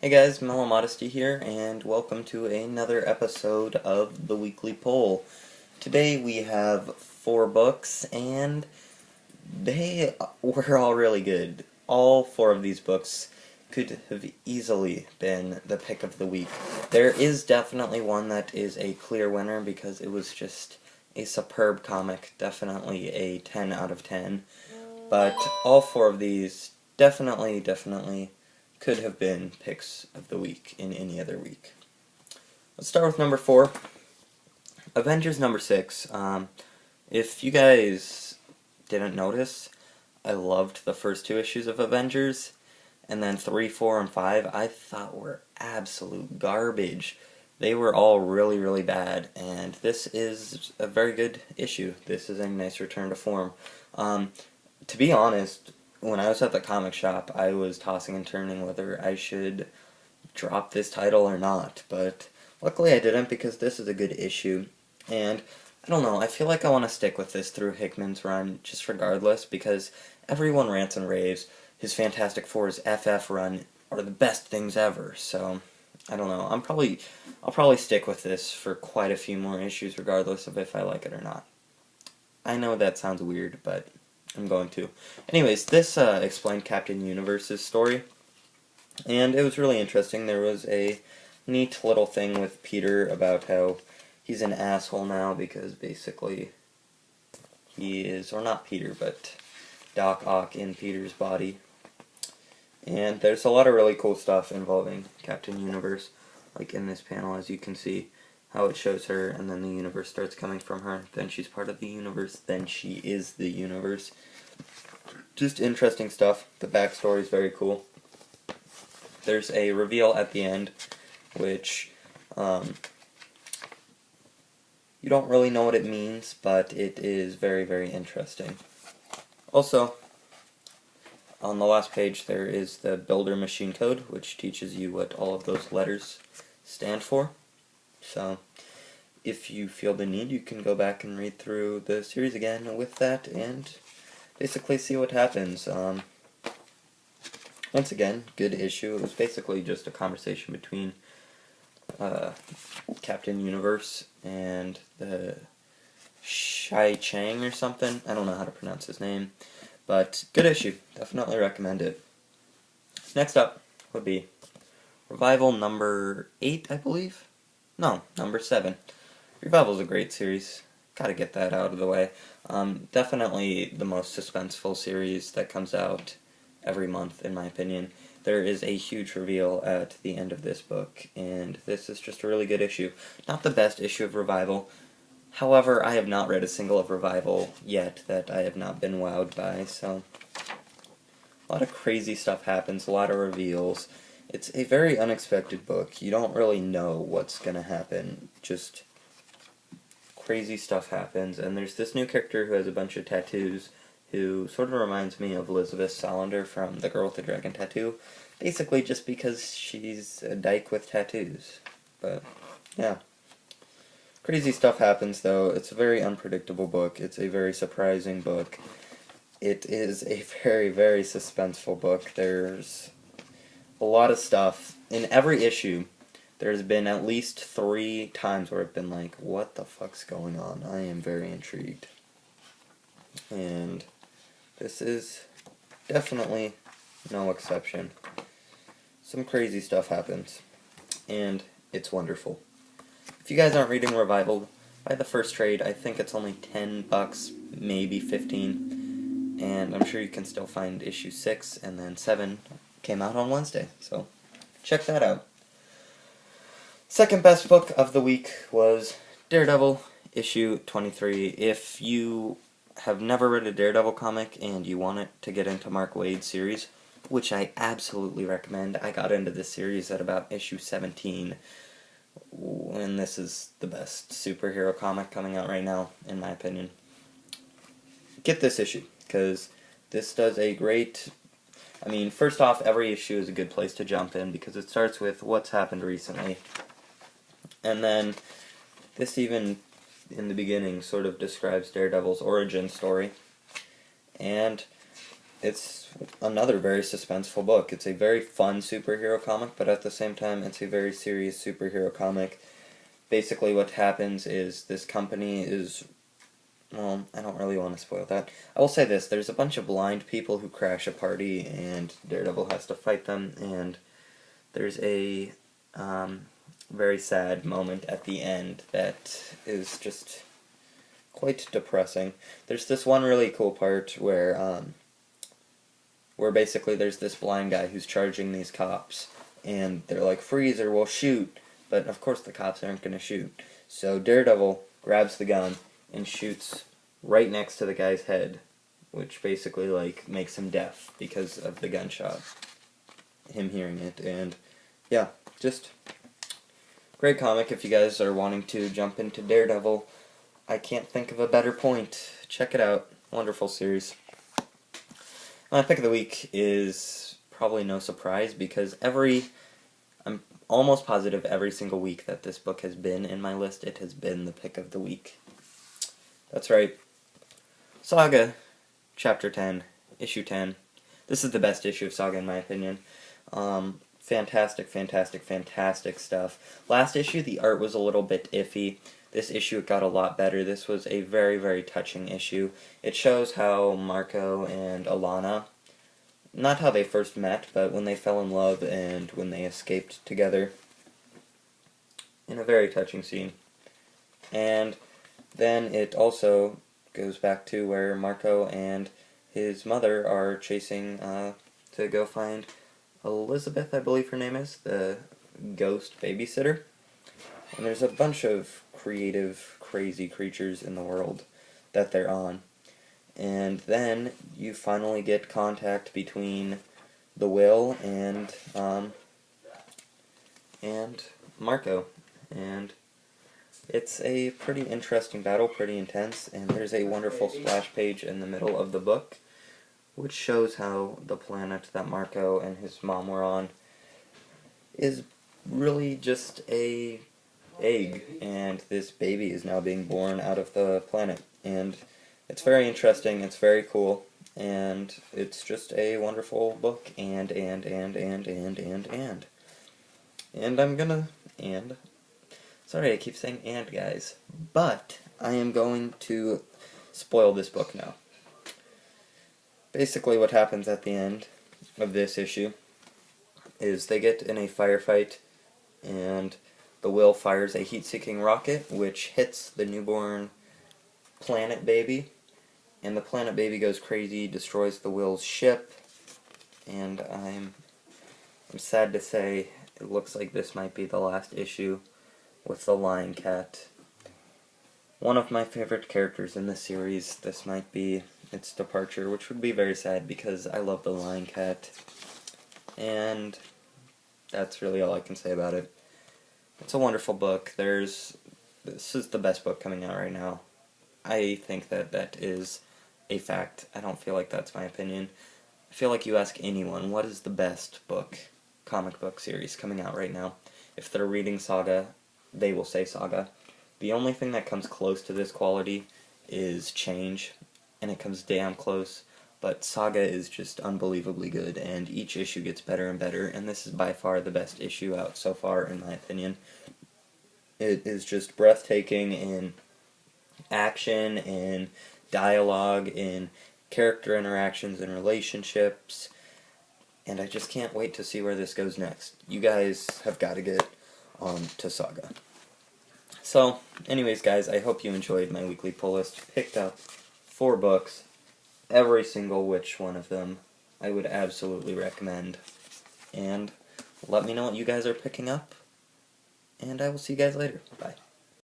Hey guys, Mellow Modesty here, and welcome to another episode of the Weekly Poll. Today we have 4 books, and they were all really good. All 4 of these books could have easily been the pick of the week. There is definitely one that is a clear winner because it was just a superb comic, definitely a 10 out of 10. But all 4 of these definitely could have been picks of the week in any other week. Let's start with number 4, Avengers number 6. If you guys didn't notice, I loved the first 2 issues of Avengers, and then 3, 4, and 5 I thought were absolute garbage. They were all really bad, and this is a very good issue. This is a nice return to form. To be honest, when I was at the comic shop, I was tossing and turning whether I should drop this title or not, but luckily I didn't because this is a good issue, and I don't know, I feel like I want to stick with this through Hickman's run, just regardless, because everyone rants and raves. His Fantastic Four's FF run are the best things ever, so I don't know, I'll probably stick with this for quite a few more issues regardless of if I like it or not. I know that sounds weird, but I'm going to. Anyways, this explained Captain Universe's story, and it was really interesting. There was a neat little thing with Peter about how he's an asshole now because basically he is, or not Peter, but Doc Ock in Peter's body. And there's a lot of really cool stuff involving Captain Universe, like in this panel, as you can see how it shows her, and then the universe starts coming from her, then she's part of the universe, then she is the universe. Just interesting stuff. The backstory is very cool. There's a reveal at the end, which you don't really know what it means, but it is very interesting. Also, on the last page there is the Builder Machine Code, which teaches you what all of those letters stand for. So, if you feel the need, you can go back and read through the series again with that and basically see what happens. Once again, good issue. It was basically just a conversation between Captain Universe and the Shai Chang or something. I don't know how to pronounce his name, but good issue. Definitely recommend it. Next up would be Revival number 8, I believe? No, number 7. Revival's a great series. Gotta get that out of the way. Definitely the most suspenseful series that comes out every month, in my opinion. There is a huge reveal at the end of this book, and this is just a really good issue. Not the best issue of Revival. However, I have not read a single of Revival yet that I have not been wowed by, so a lot of crazy stuff happens, a lot of reveals. It's a very unexpected book. You don't really know what's gonna happen. Just crazy stuff happens, and there's this new character who has a bunch of tattoos who sort of reminds me of Elizabeth Salander from The Girl with the Dragon Tattoo, basically just because she's a dyke with tattoos. But, yeah. Crazy stuff happens, though. It's a very unpredictable book. It's a very surprising book. It is a very suspenseful book. There's a lot of stuff. In every issue, there's been at least 3 times where I've been like, what the fuck's going on? I am very intrigued. And this is definitely no exception. Some crazy stuff happens, and it's wonderful. If you guys aren't reading Revival, buy the first trade. I think it's only $10, maybe 15, and I'm sure you can still find issue 6, and then 7 came out on Wednesday, so check that out. Second best book of the week was Daredevil, issue 23. If you have never read a Daredevil comic and you want it to get into Mark Waid's series, which I absolutely recommend, I got into this series at about issue 17, and this is the best superhero comic coming out right now, in my opinion. Get this issue, because this does a great... I mean, first off, every issue is a good place to jump in, because it starts with what's happened recently. And then, this even, in the beginning, sort of describes Daredevil's origin story. And it's another very suspenseful book. It's a very fun superhero comic, but at the same time, it's a very serious superhero comic. Basically, what happens is this company is... Well, I don't really want to spoil that. I will say this, there's a bunch of blind people who crash a party, and Daredevil has to fight them, and there's a very sad moment at the end that is just quite depressing. There's this one really cool part where basically there's this blind guy who's charging these cops, and they're like, freeze or we'll shoot, but of course the cops aren't going to shoot. So Daredevil grabs the gun and shoots right next to the guy's head, which basically like makes him deaf because of the gunshot, him hearing it. And yeah, just great comic. If you guys are wanting to jump into Daredevil, I can't think of a better point. Check it out. Wonderful series. My pick of the week is probably no surprise, because I'm almost positive every single week that this book has been in my list, it has been the pick of the week. That's right. Saga, Chapter 10, Issue 10. This is the best issue of Saga in my opinion. Fantastic, fantastic, fantastic stuff. Last issue, the art was a little bit iffy. This issue it got a lot better. This was a very, very touching issue. It shows how Marco and Alana, not how they first met, but when they fell in love and when they escaped together, in a very touching scene. And then it also goes back to where Marco and his mother are chasing to go find Elizabeth, I believe her name is, the ghost babysitter. And there's a bunch of creative, crazy creatures in the world that they're on. And then you finally get contact between the Will and Marco. And it's a pretty interesting battle, pretty intense, and there's a wonderful splash page in the middle of the book which shows how the planet that Marco and his mom were on is really just a egg, and this baby is now being born out of the planet. And it's very interesting, it's very cool, and it's just a wonderful book, and I'm gonna, sorry I keep saying and, guys, but I am going to spoil this book now. Basically what happens at the end of this issue is they get in a firefight, and the Will fires a heat-seeking rocket, which hits the newborn planet baby, and the planet baby goes crazy, destroys the Will's ship, and I'm sad to say it looks like this might be the last issue with the Lion Cat. One of my favorite characters in this series, this might be its departure, which would be very sad because I love the Lion Cat, and that's really all I can say about it. It's a wonderful book. This is the best book coming out right now. I think that is a fact. I don't feel like that's my opinion. I feel like you ask anyone, what is the best comic book series coming out right now? If they're reading Saga, they will say Saga. The only thing that comes close to this quality is Change, and it comes damn close, but Saga is just unbelievably good, and each issue gets better and better, and this is by far the best issue out so far, in my opinion. It is just breathtaking in action, in dialogue, in character interactions and relationships, and I just can't wait to see where this goes next. You guys have got to get on to Saga. So, anyways guys, I hope you enjoyed my weekly pull list. Picked up 4 books, every single which one of them I would absolutely recommend. And let me know what you guys are picking up, and I will see you guys later. Bye.